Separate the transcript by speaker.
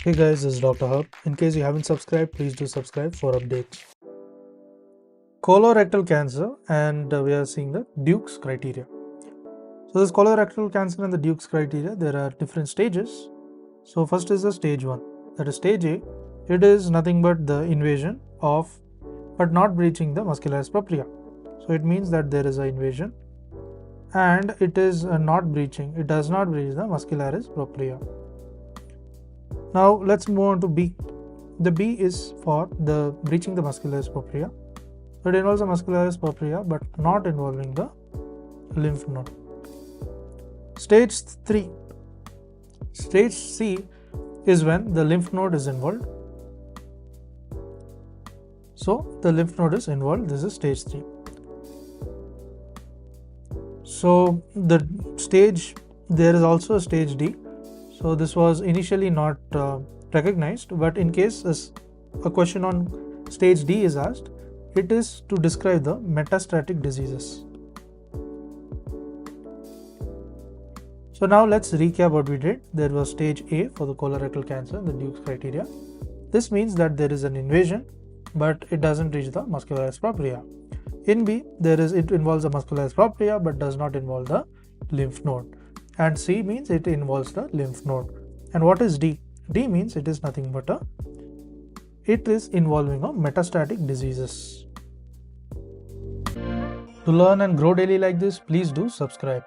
Speaker 1: Hey guys, this is Dr. Hub. In case you haven't subscribed, please do subscribe for updates. Colorectal cancer, and we are seeing the Duke's criteria. So this colorectal cancer and the Duke's criteria, there are different stages. So first is the stage 1. That is stage A. It is nothing but the invasion of, but not breaching the muscularis propria. So it means that there is an invasion and it is not breaching, it does not breach the muscularis propria. Now let's move on to B. The B is for the breaching the muscularis propria. It involves the muscularis propria but not involving the lymph node. Stage 3. Stage C is when the lymph node is involved. So the lymph node is involved. This is stage 3. So the stage, there is also a stage D. So this was initially not recognized, but in case a question on stage D is asked, it is to describe the metastatic diseases. So now let's recap what we did. There was stage A for the colorectal cancer, the Duke's criteria. This means that there is an invasion, but it doesn't reach the muscularis propria. In B, it involves the muscularis propria but does not involve the lymph node. And C means it involves the lymph node. And what is D? D means it is nothing but it is involving a metastatic diseases. To learn and grow daily like this, please do subscribe.